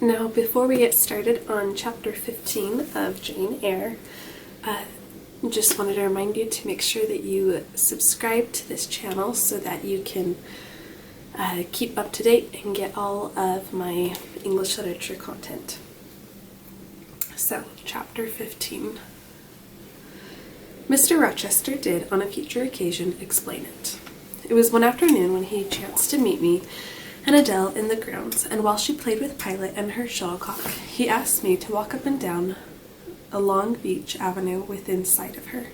Now, before we get started on chapter 15 of Jane Eyre, just wanted to remind you to make sure that you subscribe to this channel so that you can keep up to date and get all of my English literature content. So, chapter 15. Mr. Rochester did, on a future occasion, explain it. It was one afternoon when he chanced to meet me and Adele in the grounds, and while she played with Pilot and her shuttlecock, he asked me to walk up and down a long beech avenue within sight of her.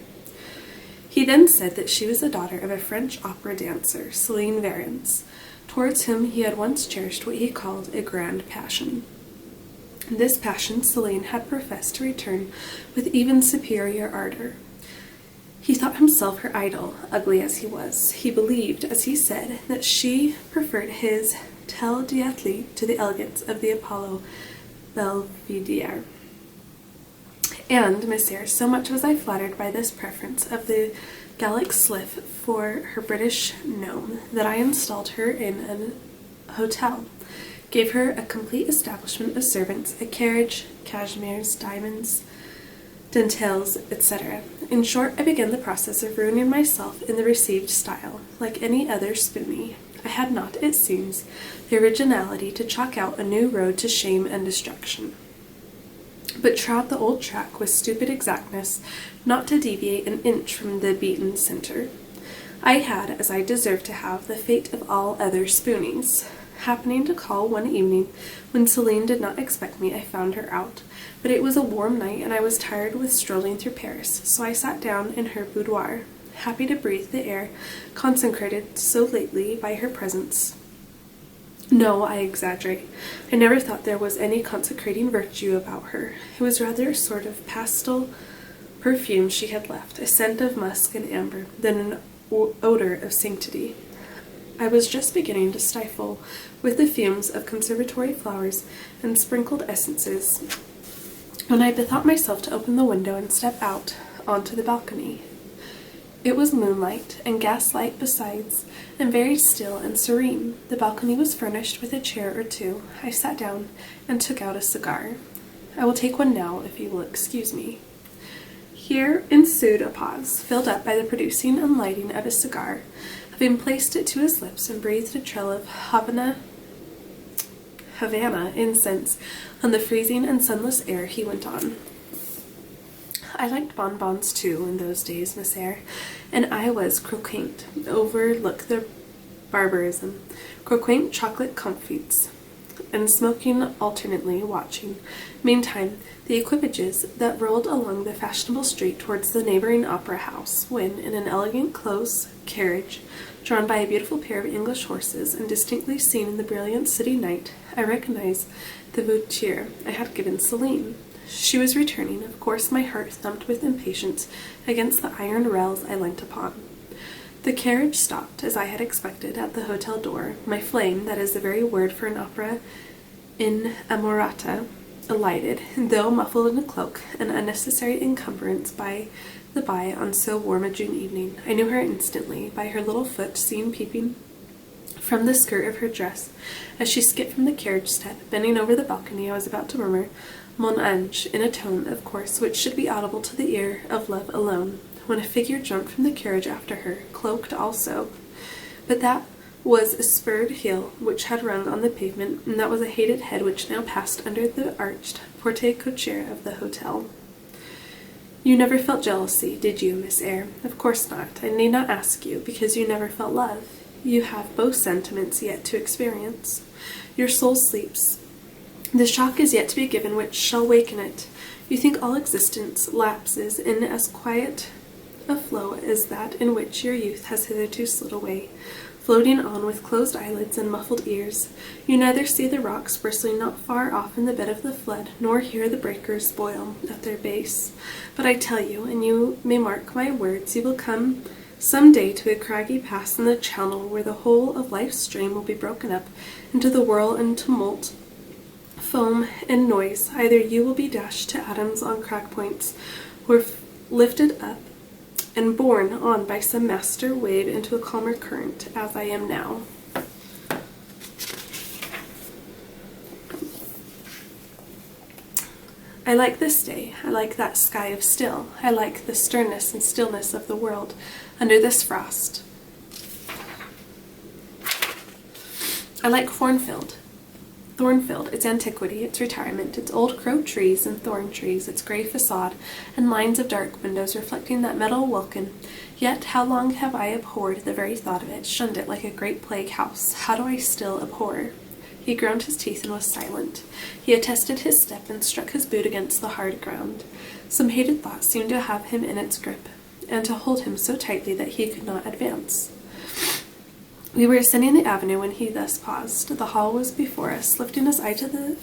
He then said that she was the daughter of a French opera dancer, Céline Varens, towards whom he had once cherished what he called a grand passion. This passion Céline had professed to return with even superior ardor. He thought himself her idol, ugly as he was. He believed, as he said, that she preferred his tel d'athlete to the elegance of the Apollo Belvedere. And, Miss Eyre, so much was I flattered by this preference of the Gallic sliff for her British gnome, that I installed her in an hotel, gave her a complete establishment of servants, a carriage, cashmeres, diamonds, dentelles, etc. In short, I began the process of ruining myself in the received style. Like any other spoony, I had not, it seems, the originality to chalk out a new road to shame and destruction, but trod the old track with stupid exactness, not to deviate an inch from the beaten centre. I had, as I deserved to have, the fate of all other spoonies. Happening to call one evening when Céline did not expect me, I found her out. But it was a warm night, and I was tired with strolling through Paris, so I sat down in her boudoir, happy to breathe the air consecrated so lately by her presence. No, I exaggerate. I never thought there was any consecrating virtue about her. It was rather a sort of pastel perfume she had left, a scent of musk and amber, than an odor of sanctity. I was just beginning to stifle with the fumes of conservatory flowers and sprinkled essences when I bethought myself to open the window and step out onto the balcony. It was moonlight and gaslight besides, and very still and serene. The balcony was furnished with a chair or two. I sat down and took out a cigar. I will take one now, if you will excuse me. Here ensued a pause, filled up by the producing and lighting of a cigar. Having placed it to his lips and breathed a trail of Havana incense on the freezing and sunless air, he went on. I liked bonbons too in those days, Miss Eyre, and I was croquant. Overlook the barbarism. Croquant chocolate comfits, and smoking alternately, watching, meantime, the equipages that rolled along the fashionable street towards the neighboring opera house, when, in an elegant close carriage, drawn by a beautiful pair of English horses, and distinctly seen in the brilliant city night, I recognized the voiture I had given Céline. She was returning. Of course my heart thumped with impatience against the iron rails I leant upon. The carriage stopped, as I had expected, at the hotel door. My flame, that is the very word for an opera inamorata, alighted, though muffled in a cloak, an unnecessary encumbrance by the by on so warm a June evening. I knew her instantly, by her little foot seen peeping from the skirt of her dress. As she skipped from the carriage step, bending over the balcony, I was about to murmur Mon ange, in a tone, of course, which should be audible to the ear of love alone, when a figure jumped from the carriage after her, cloaked also. But that was a spurred heel which had rung on the pavement, and that was a hated head which now passed under the arched porte-cochere of the hotel. You never felt jealousy, did you, Miss Eyre? Of course not. I need not ask you, because you never felt love. You have both sentiments yet to experience. Your soul sleeps. The shock is yet to be given which shall waken it. You think all existence lapses in as quiet a flow as that in which your youth has hitherto slid away, floating on with closed eyelids and muffled ears. You neither see the rocks bristling not far off in the bed of the flood, nor hear the breakers boil at their base. But I tell you, and you may mark my words, you will come some day to a craggy pass in the channel where the whole of life's stream will be broken up into the whirl and tumult, foam and noise. Either you will be dashed to atoms on crag points, or lifted up and borne on by some master wave into a calmer current, as I am now. I like this day. I like that sky of still. I like the sternness and stillness of the world under this frost. I like Thornfield, its antiquity, its retirement, its old crow trees and thorn trees, its grey facade, and lines of dark windows reflecting that metal welkin. Yet how long have I abhorred the very thought of it, shunned it like a great plague house? How do I still abhor? He ground his teeth and was silent. He attested his step and struck his boot against the hard ground. Some hated thought seemed to have him in its grip, and to hold him so tightly that he could not advance. We were ascending the avenue when he thus paused. The hall was before us. Lifting his eye to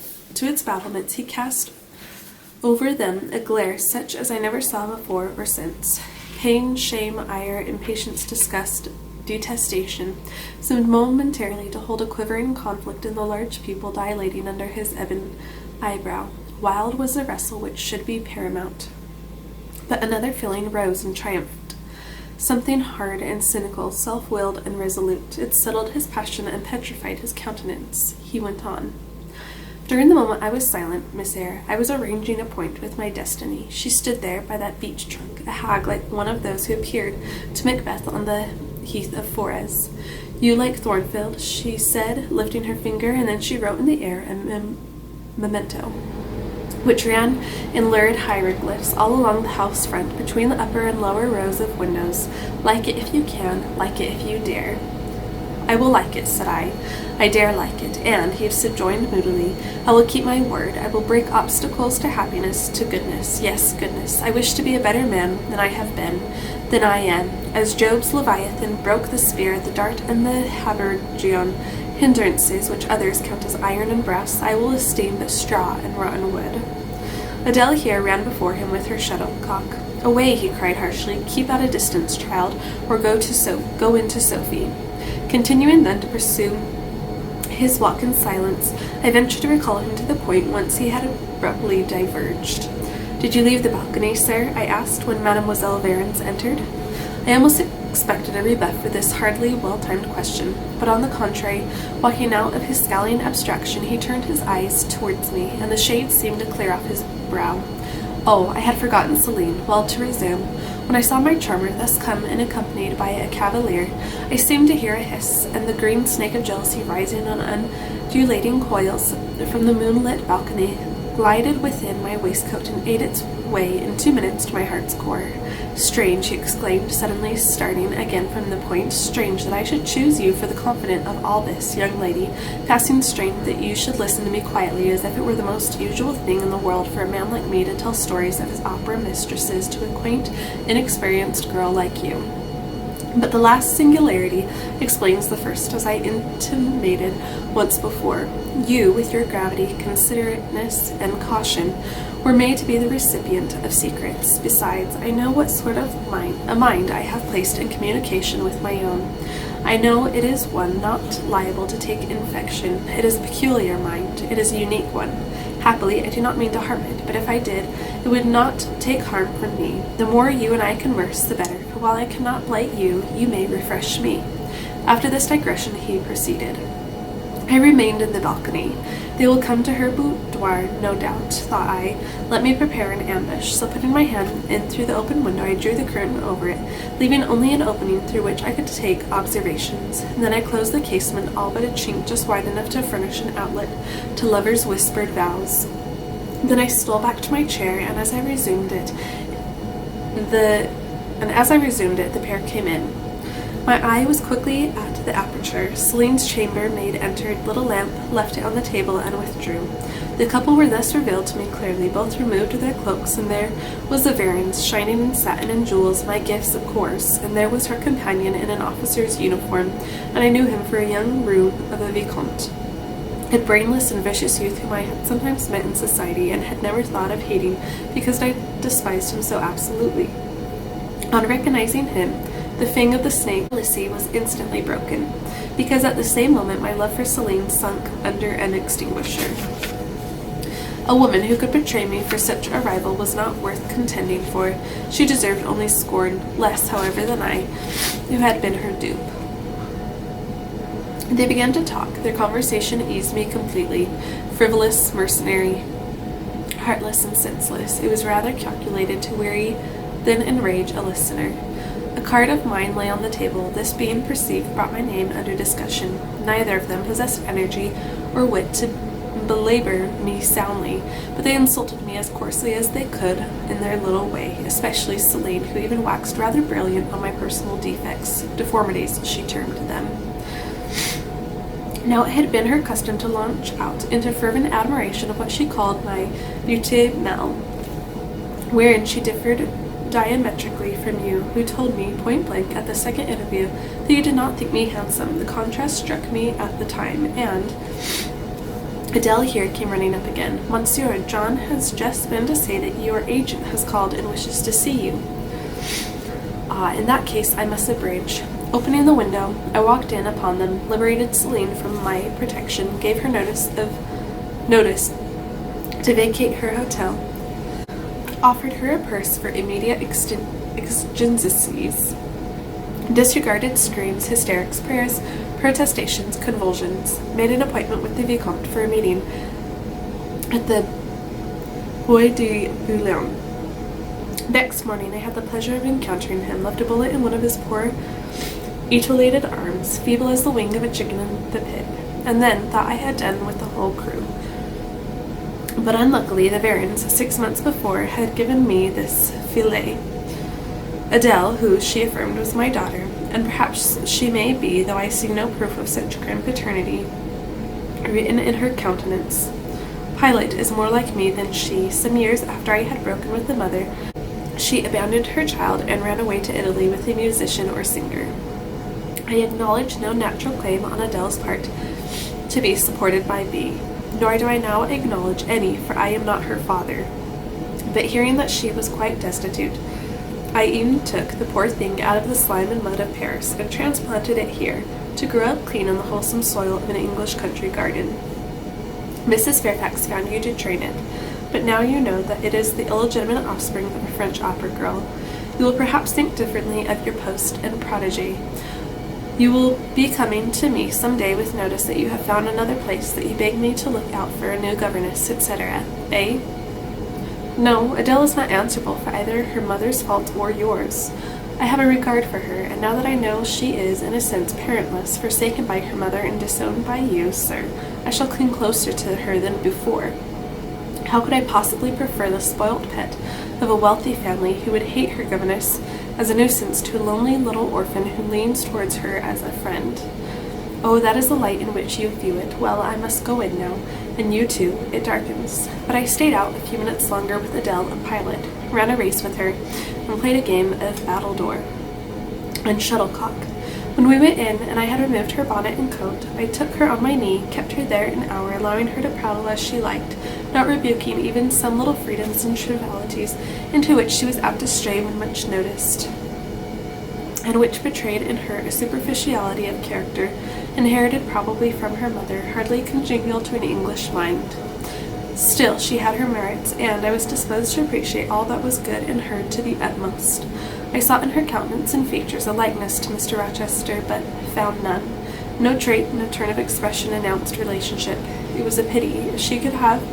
its battlements, he cast over them a glare such as I never saw before or since. Pain, shame, ire, impatience, disgust, detestation seemed momentarily to hold a quivering conflict in the large pupil dilating under his ebon eyebrow. Wild was the wrestle which should be paramount. But another feeling rose and triumphed. Something hard and cynical, self-willed and resolute. It settled his passion and petrified his countenance. He went on. During the moment I was silent, Miss Eyre, I was arranging a point with my destiny. She stood there by that beech trunk, a hag like one of those who appeared to Macbeth on the heath of Forres. You like Thornfield, she said, lifting her finger, and then she wrote in the air a memento, which ran in lurid hieroglyphs all along the house front, between the upper and lower rows of windows. Like it if you can, like it if you dare. I will like it, said I. I dare like it, and, he subjoined moodily, I will keep my word. I will break obstacles to happiness, to goodness. Yes, goodness. I wish to be a better man than I have been, than I am. As Job's Leviathan broke the spear, the dart, and the habergeon, hindrances which others count as iron and brass, I will esteem but straw and rotten wood. Adele here ran before him with her shuttlecock. Away, he cried harshly. Keep at a distance, child, or go into Sophie. Continuing then to pursue his walk in silence, I ventured to recall him to the point whence he had abruptly diverged. Did you leave the balcony, sir? I asked when Mademoiselle Varens entered. I almost expected a rebuff for this hardly well-timed question, but on the contrary, walking out of his scowling abstraction, he turned his eyes towards me, and the shades seemed to clear off his brow. Oh, I had forgotten Celine. Well, to resume. When I saw my charmer thus come and accompanied by a cavalier, I seemed to hear a hiss, and the green snake of jealousy rising on undulating coils from the moonlit balcony glided within my waistcoat and ate its way in 2 minutes to my heart's core. Strange, he exclaimed, suddenly starting again from the point, strange that I should choose you for the confidant of all this, young lady, passing strange that you should listen to me quietly as if it were the most usual thing in the world for a man like me to tell stories of his opera mistresses to a quaint, inexperienced girl like you. But the last singularity explains the first, as I intimated once before. You, with your gravity, considerateness, and caution, were made to be the recipient of secrets. Besides, I know what sort of mind I have placed in communication with my own. I know it is one not liable to take infection. It is a peculiar mind. It is a unique one. Happily, I do not mean to harm it, but if I did, it would not take harm from me. The more you and I converse, the better, for while I cannot blight you, you may refresh me. After this digression, he proceeded. I remained in the balcony. They will come to her boudoir, no doubt, thought I. Let me prepare an ambush. So putting my hand in through the open window, I drew the curtain over it, leaving only an opening through which I could take observations. And then I closed the casement all but a chink just wide enough to furnish an outlet to lovers' whispered vows. Then I stole back to my chair, and as I resumed it, the pair came in. My eye was quickly at the aperture. Celine's chambermaid entered, lit a lamp, left it on the table, and withdrew. The couple were thus revealed to me clearly. Both removed their cloaks, and there was the Varens, shining in satin and jewels, my gifts, of course, and there was her companion in an officer's uniform, and I knew him for a young roue of a vicomte, a brainless and vicious youth whom I had sometimes met in society, and had never thought of hating because I despised him so absolutely. On recognizing him, the fang of the snake, Lissy, was instantly broken, because at the same moment my love for Celine sunk under an extinguisher. A woman who could betray me for such a rival was not worth contending for. She deserved only scorn, less, however, than I, who had been her dupe. They began to talk. Their conversation eased me completely. Frivolous, mercenary, heartless and senseless. It was rather calculated to weary than enrage a listener. A card of mine lay on the table. This being perceived brought my name under discussion. Neither of them possessed energy or wit to belabor me soundly, but they insulted me as coarsely as they could in their little way, especially Celine, who even waxed rather brilliant on my personal defects, deformities she termed them. Now it had been her custom to launch out into fervent admiration of what she called my beauté mâle, wherein she differed diametrically from you, who told me point blank at the second interview that you did not think me handsome. The contrast struck me at the time, and Adele here came running up again. Monsieur, John has just been to say that your agent has called and wishes to see you. In that case, I must arrange. Opening the window, I walked in upon them, liberated Celine from my protection, gave her notice to vacate her hotel, offered her a purse for immediate exigencies, disregarded screams, hysterics, prayers, protestations, convulsions, made an appointment with the Vicomte for a meeting at the Bois de Boulogne. Next morning I had the pleasure of encountering him, left a bullet in one of his poor etiolated arms, feeble as the wing of a chicken in the pit, and then thought I had done with the whole crew. But unluckily the Varens, 6 months before, had given me this filet. Adele, who she affirmed was my daughter, and perhaps she may be, though I see no proof of such grim paternity written in her countenance. Pilot is more like me than she. Some years after I had broken with the mother, she abandoned her child and ran away to Italy with a musician or singer. I acknowledge no natural claim on Adele's part to be supported by me, nor do I now acknowledge any, for I am not her father. But hearing that she was quite destitute, I even took the poor thing out of the slime and mud of Paris and transplanted it here, to grow up clean on the wholesome soil of an English country garden. Mrs. Fairfax found you to train it, but now you know that it is the illegitimate offspring of a French opera girl. You will perhaps think differently of your post and protege. You will be coming to me some day with notice that you have found another place, that you beg me to look out for a new governess, etc. Eh? No, Adele is not answerable for either her mother's fault or yours. I have a regard for her, and now that I know she is, in a sense, parentless, forsaken by her mother and disowned by you, sir, I shall cling closer to her than before. How could I possibly prefer the spoilt pet of a wealthy family who would hate her governess as a nuisance to a lonely little orphan who leans towards her as a friend? Oh, that is the light in which you view it. Well, I must go in now, and you too. It darkens. But I stayed out a few minutes longer with Adele and Pilot, ran a race with her, and played a game of battledore and shuttlecock. When we went in, and I had removed her bonnet and coat, I took her on my knee, kept her there an hour, allowing her to prattle as she liked, not rebuking even some little freedoms and trivialities into which she was apt to stray when much noticed, and which betrayed in her a superficiality of character, inherited probably from her mother, hardly congenial to an English mind. Still, she had her merits, and I was disposed to appreciate all that was good in her to the utmost. I sought in her countenance and features a likeness to Mr. Rochester, but found none. No trait, no turn of expression announced relationship. It was a pity. If she could have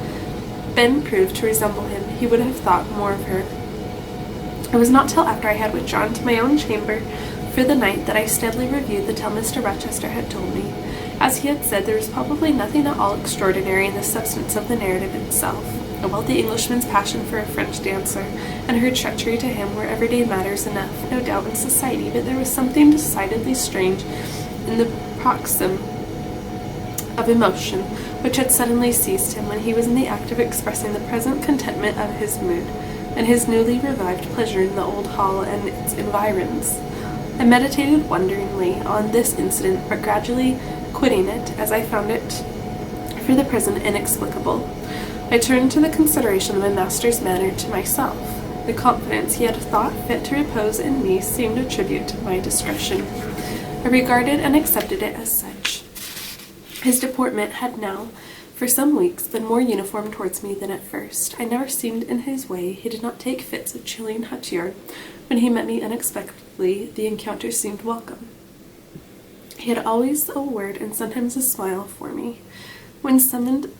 been proved to resemble him, he would have thought more of her. It was not till after I had withdrawn to my own chamber for the night that I steadily reviewed the tale Mr. Rochester had told me. As he had said, there was probably nothing at all extraordinary in the substance of the narrative itself. A wealthy Englishman's passion for a French dancer, and her treachery to him were everyday matters enough, no doubt, in society, but there was something decidedly strange in the paroxysm of emotion which had suddenly seized him when he was in the act of expressing the present contentment of his mood, and his newly revived pleasure in the old hall and its environs. I meditated wonderingly on this incident, but gradually quitting it, as I found it for the present inexplicable, I turned to the consideration of my master's manner to myself. The confidence he had thought fit to repose in me seemed a tribute to my discretion. I regarded and accepted it as such. His deportment had now, for some weeks, been more uniform towards me than at first. I never seemed in his way. He did not take fits of chilling hauteur. When he met me unexpectedly, the encounter seemed welcome. He had always a word and sometimes a smile for me. When summoned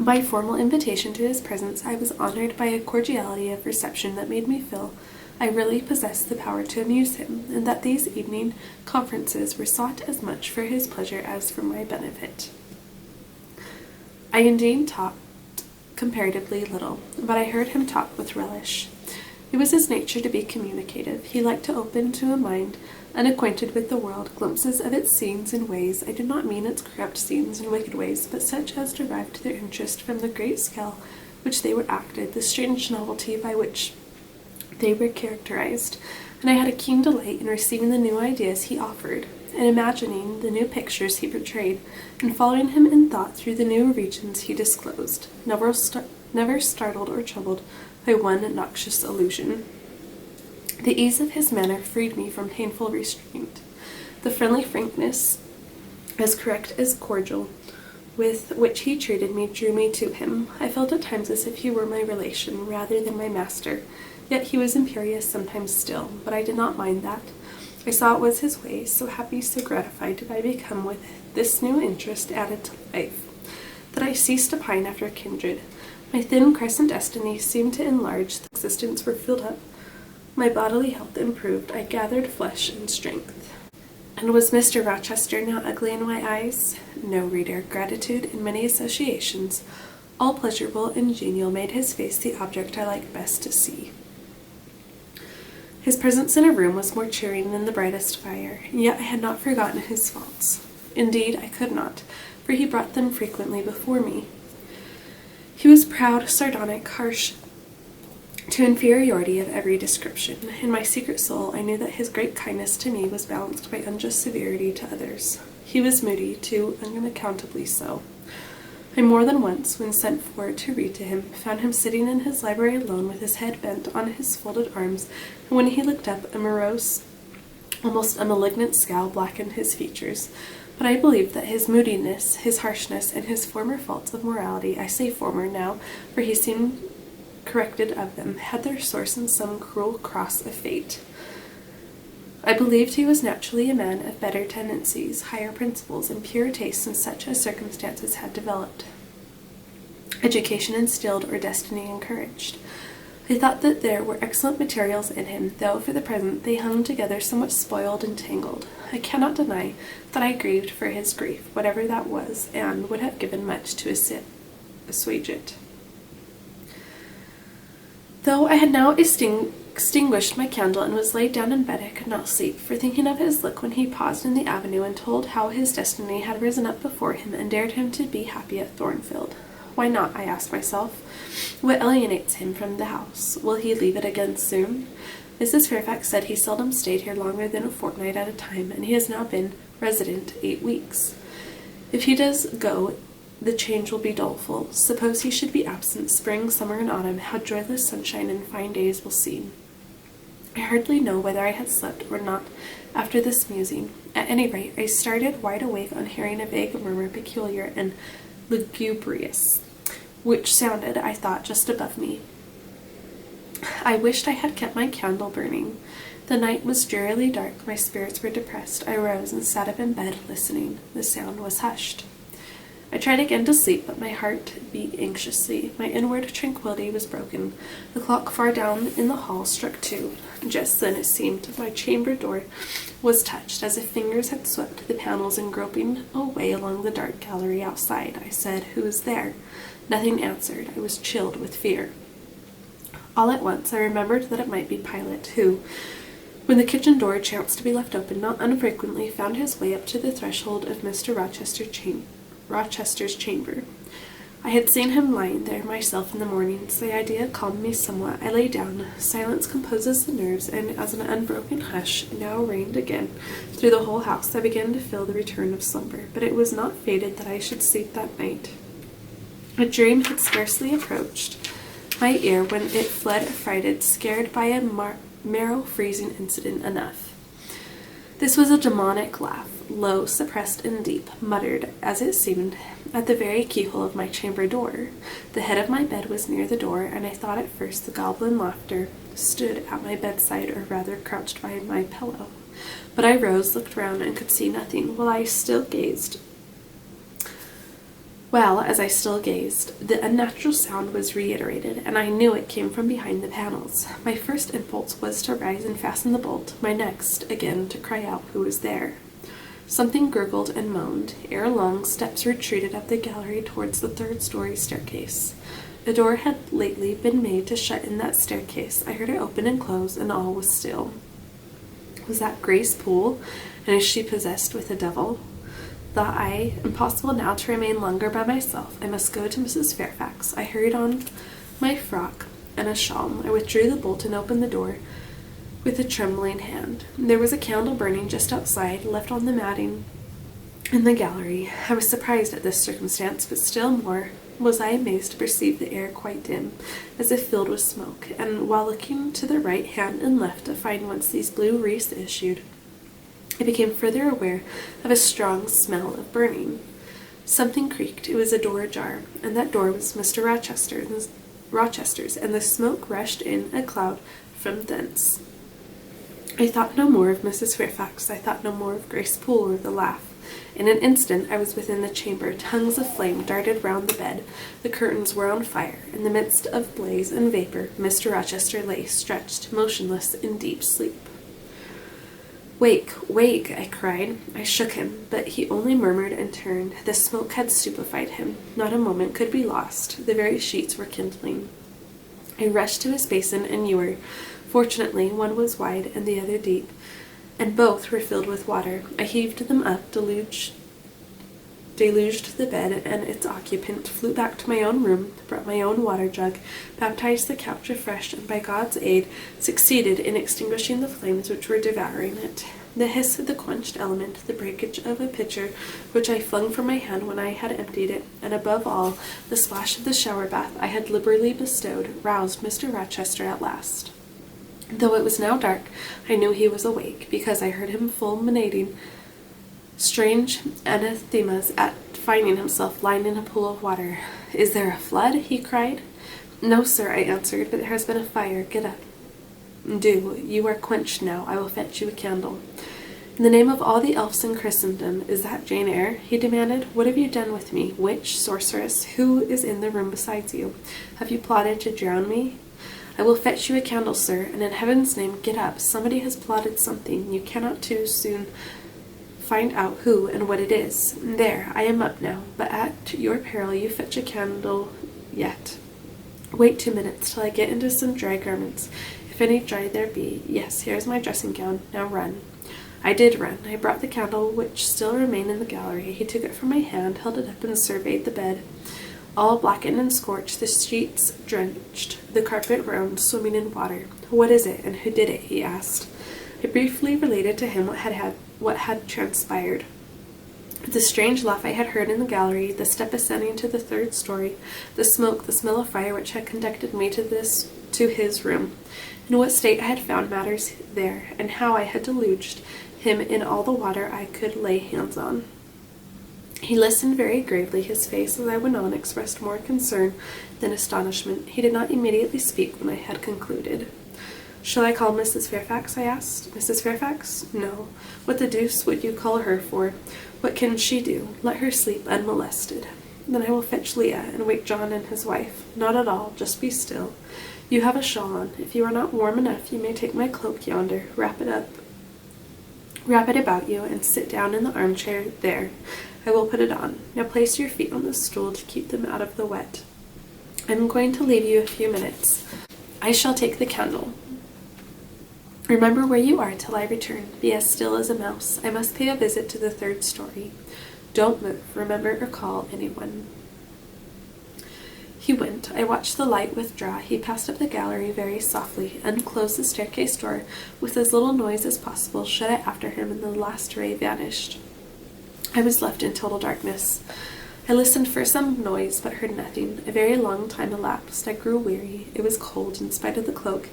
By formal invitation to his presence, I was honored by a cordiality of reception that made me feel I really possessed the power to amuse him, and that these evening conferences were sought as much for his pleasure as for my benefit. I indeed talked comparatively little, but I heard him talk with relish. It was his nature to be communicative. He liked to open to a mind unacquainted with the world glimpses of its scenes and ways. I do not mean its corrupt scenes and wicked ways, but such as derived their interest from the great scale which they were acted, the strange novelty by which they were characterized, and I had a keen delight in receiving the new ideas he offered, and imagining the new pictures he portrayed, and following him in thought through the new regions he disclosed, never startled or troubled by one noxious illusion. The ease of his manner freed me from painful restraint. The friendly frankness, as correct as cordial, with which he treated me drew me to him. I felt at times as if he were my relation rather than my master, yet he was imperious sometimes still, but I did not mind that. I saw it was his way. So happy, so gratified did I become with this new interest added to life, that I ceased to pine after kindred. My thin crescent destiny seemed to enlarge, the existence were filled up, my bodily health improved, I gathered flesh and strength. And was Mr. Rochester now ugly in my eyes? No, reader. Gratitude in many associations, all pleasurable and genial, made his face the object I liked best to see. His presence in a room was more cheering than the brightest fire, and yet I had not forgotten his faults. Indeed, I could not, for he brought them frequently before me. He was proud, sardonic, harsh, to inferiority of every description. In my secret soul, I knew that his great kindness to me was balanced by unjust severity to others. He was moody, too unaccountably so. I more than once, when sent for to read to him, found him sitting in his library alone with his head bent on his folded arms, and when he looked up, a morose, almost a malignant scowl blackened his features. But I believed that his moodiness, his harshness, and his former faults of morality, I say former now, for he seemed corrected of them, had their source in some cruel cross of fate. I believed he was naturally a man of better tendencies, higher principles, and purer tastes than such as circumstances had developed, education instilled, or destiny encouraged. I thought that there were excellent materials in him, though for the present they hung together somewhat spoiled and tangled. I cannot deny that I grieved for his grief, whatever that was, and would have given much to assuage it. Though I had now extinguished my candle and was laid down in bed, I could not sleep, for thinking of his look when he paused in the avenue and told how his destiny had risen up before him and dared him to be happy at Thornfield. Why not, I asked myself. What alienates him from the house? Will he leave it again soon? Mrs. Fairfax said he seldom stayed here longer than a fortnight at a time, and he has now been resident 8 weeks. If he does go, the change will be doleful. Suppose he should be absent spring, summer, and autumn, how joyless sunshine and fine days will seem. I hardly know whether I had slept or not after this musing. At any rate, I started wide awake on hearing a vague murmur, peculiar and lugubrious, which sounded, I thought, just above me. I wished I had kept my candle burning. The night was drearily dark, my spirits were depressed. I rose and sat up in bed, listening. The sound was hushed. I tried again to sleep, but my heart beat anxiously. My inward tranquillity was broken. The clock far down in the hall struck 2. Just then, it seemed, my chamber door was touched, as if fingers had swept the panels and groping away along the dark gallery outside. I said, "Who is there?" Nothing answered. I was chilled with fear. All at once I remembered that it might be Pilot, who, when the kitchen door chanced to be left open, not unfrequently found his way up to the threshold of Mr. Rochester's chamber. I had seen him lying there myself in the mornings. The idea calmed me somewhat. I lay down. Silence composes the nerves, and as an unbroken hush now reigned again through the whole house, I began to feel the return of slumber. But it was not fated that I should sleep that night. A dream had scarcely approached my ear when it fled affrighted, scared by a marrow-freezing incident enough. This was a demonic laugh, low, suppressed, and deep, muttered, as it seemed, at the very keyhole of my chamber door. The head of my bed was near the door, and I thought at first the goblin laughter stood at my bedside, or rather crouched by my pillow. But I rose, looked round, and could see nothing. While I still gazed, Well, as I still gazed, the unnatural sound was reiterated, and I knew it came from behind the panels. My first impulse was to rise and fasten the bolt, my next, again, to cry out who was there. Something gurgled and moaned. Ere long, steps retreated up the gallery towards the third-story staircase. A door had lately been made to shut in that staircase. I heard it open and close, and all was still. Was that Grace Poole, and is she possessed with a devil? Thought I, impossible now to remain longer by myself. I must go to Mrs. Fairfax. I hurried on my frock and a shawl. I withdrew the bolt and opened the door with a trembling hand. There was a candle burning just outside, left on the matting in the gallery. I was surprised at this circumstance, but still more was I amazed to perceive the air quite dim, as if filled with smoke, and while looking to the right hand and left to find whence these blue wreaths issued, I became further aware of a strong smell of burning. Something creaked. It was a door ajar, and that door was Mr. Rochester's, and the smoke rushed in a cloud from thence. I thought no more of Mrs. Fairfax. I thought no more of Grace Poole or the laugh. In an instant I was within the chamber. Tongues of flame darted round the bed. The curtains were on fire. In the midst of blaze and vapour, Mr. Rochester lay stretched, motionless, in deep sleep. "Wake, wake!" I cried. I shook him, but he only murmured and turned. The smoke had stupefied him. Not a moment could be lost. The very sheets were kindling. I rushed to his basin and ewer. Fortunately, one was wide and the other deep, and both were filled with water. I heaved them up, deluged the bed and its occupant, flew back to my own room, brought my own water jug, baptized the couch afresh, and by God's aid succeeded in extinguishing the flames which were devouring it. The hiss of the quenched element, the breakage of a pitcher which I flung from my hand when I had emptied it, and above all, the splash of the shower bath I had liberally bestowed, roused Mr. Rochester at last. Though it was now dark, I knew he was awake, because I heard him fulminating strange anathemas at finding himself lying in a pool of water. "Is there a flood?" he cried. "No, sir," I answered, "but there has been a fire. Get up." "Do. You are quenched now. I will fetch you a candle." "In the name of all the elves in Christendom, is that Jane Eyre?" he demanded. "What have you done with me? Witch, sorceress, who is in the room besides you? Have you plotted to drown me?" "I will fetch you a candle, sir, and in heaven's name get up. Somebody has plotted something. You cannot too soon find out who and what it is. There, I am up now, but at your peril you fetch a candle yet. Wait 2 minutes till I get into some dry garments, if any dry there be. Yes, here is my dressing gown. Now run." I did run. I brought the candle, which still remained in the gallery. He took it from my hand, held it up, and surveyed the bed. All blackened and scorched, the sheets drenched, the carpet round, swimming in water. "What is it, and who did it?" he asked. I briefly related to him what had transpired. The strange laugh I had heard in the gallery, the step ascending to the third story, the smoke, the smell of fire which had conducted me to his room, in what state I had found matters there, and how I had deluged him in all the water I could lay hands on. He listened very gravely. His face, as I went on, expressed more concern than astonishment. He did not immediately speak when I had concluded. "Shall I call Mrs. Fairfax?" I asked. "Mrs. Fairfax? No. What the deuce would you call her for? What can she do? Let her sleep unmolested." "Then I will fetch Leah and wake John and his wife." "Not at all. Just be still. You have a shawl on. If you are not warm enough, you may take my cloak yonder, wrap it about you, and sit down in the armchair there. I will put it on. Now place your feet on the stool to keep them out of the wet. I am going to leave you a few minutes. I shall take the candle. Remember where you are till I return. Be as still as a mouse. I must pay a visit to the third story. Don't move. Remember or call anyone." He went. I watched the light withdraw. He passed up the gallery very softly, unclosed the staircase door with as little noise as possible, shut it after him, and the last ray vanished. I was left in total darkness. I listened for some noise, but heard nothing. A very long time elapsed. I grew weary. It was cold, in spite of the cloak,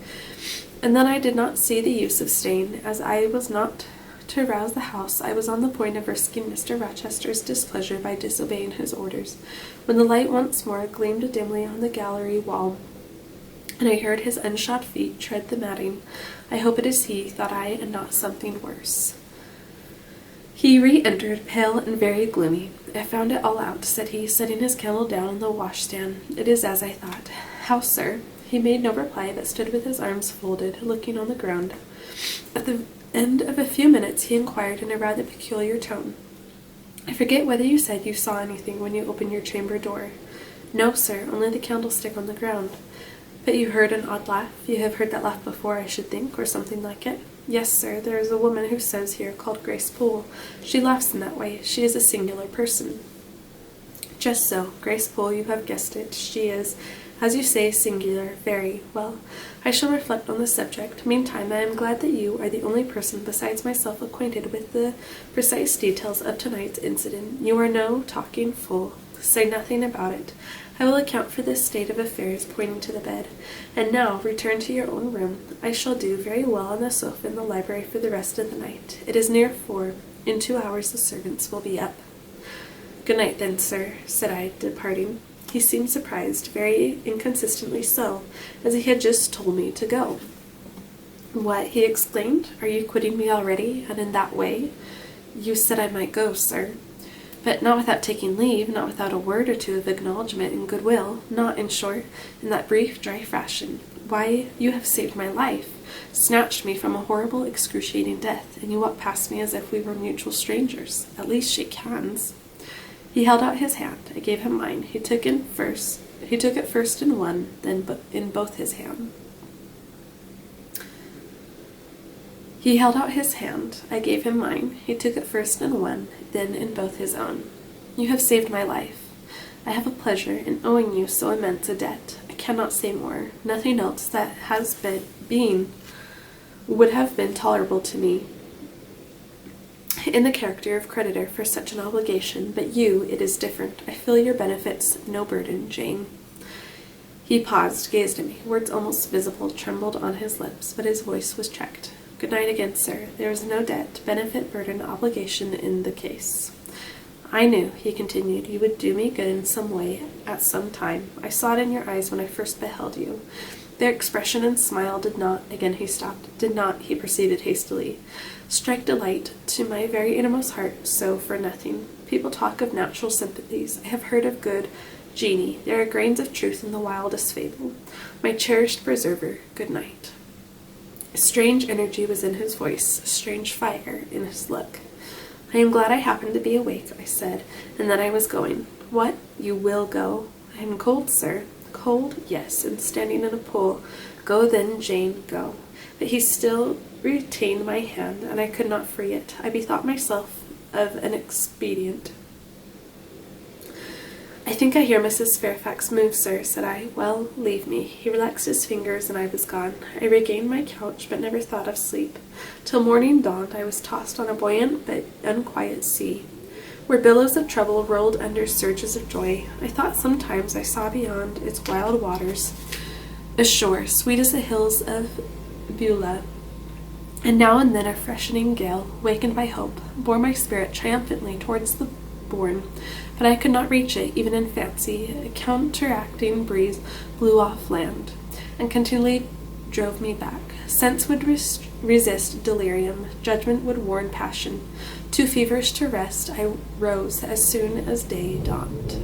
and then I did not see the use of staying. As I was not to rouse the house, I was on the point of risking Mr. Rochester's displeasure by disobeying his orders, when the light once more gleamed dimly on the gallery wall, and I heard his unshod feet tread the matting. I hope it is he, thought I, and not something worse. He re-entered, pale and very gloomy. I found it all out, said he, setting his candle down on the washstand. It is as I thought. How, sir? He made no reply, but stood with his arms folded, looking on the ground. At the end of a few minutes he inquired in a rather peculiar tone, I forget whether you said you saw anything when you opened your chamber door. No, sir, only the candlestick on the ground. But you heard an odd laugh? You have heard that laugh before, I should think, or something like it. Yes, sir, there is a woman who says here, called Grace Poole. She laughs in that way. She is a singular person. Just so, Grace Poole, you have guessed it. She is, as you say, singular, very. Well, I shall reflect on the subject. Meantime, I am glad that you are the only person besides myself acquainted with the precise details of tonight's incident. You are no talking fool. Say nothing about it. I will account for this state of affairs, pointing to the bed. And now, return to your own room. I shall do very well on the sofa in the library for the rest of the night. It is near 4. In 2 hours the servants will be up. Good night, then, sir, said I, departing. He seemed surprised, very inconsistently so, as he had just told me to go. What, he exclaimed, are you quitting me already, and in that way? You said I might go, sir. But not without taking leave, not without a word or two of acknowledgment and goodwill, not, in short, in that brief, dry fashion. Why, you have saved my life, snatched me from a horrible, excruciating death, and you walk past me as if we were mutual strangers. At least shake hands. He held out his hand. I gave him mine. He took it first in one, then in both his hands. He held out his hand. I gave him mine. He took it first in one, then in both his own. You have saved my life. I have a pleasure in owing you so immense a debt. I cannot say more. Nothing else that has been would have been tolerable to me in the character of creditor for such an obligation, but you, it is different. I feel your benefits no burden, Jane. He paused, gazed at me. Words almost visible trembled on his lips, but his voice was checked. Good night again, sir. There is no debt, benefit, burden, obligation in the case. I knew, he continued, you would do me good in some way at some time. I saw it in your eyes when I first beheld you. Their expression and smile did not, again he stopped, did not, he proceeded hastily, strike delight to my very innermost heart, so for nothing. People talk of natural sympathies. I have heard of good genii. There are grains of truth in the wildest fable. My cherished preserver, good night. A strange energy was in his voice, a strange fire in his look. I am glad I happened to be awake, I said, and then I was going. What? You will go? I am cold, sir. Cold? Yes, and standing in a pool. Go then, Jane, go. But he still retained my hand, and I could not free it. I bethought myself of an expedient. I think I hear Mrs. Fairfax move, sir, said I. Well, leave me. He relaxed his fingers, and I was gone. I regained my couch, but never thought of sleep. Till morning dawned, I was tossed on a buoyant but unquiet sea, where billows of trouble rolled under surges of joy. I thought sometimes I saw beyond its wild waters a shore, sweet as the hills of Beulah, and now and then a freshening gale, wakened by hope, bore my spirit triumphantly towards the bourne, but I could not reach it, even in fancy. A counteracting breeze blew off land, and continually drove me back. Sense would resist delirium, judgment would warn passion. Too feverish to rest, I rose as soon as day dawned.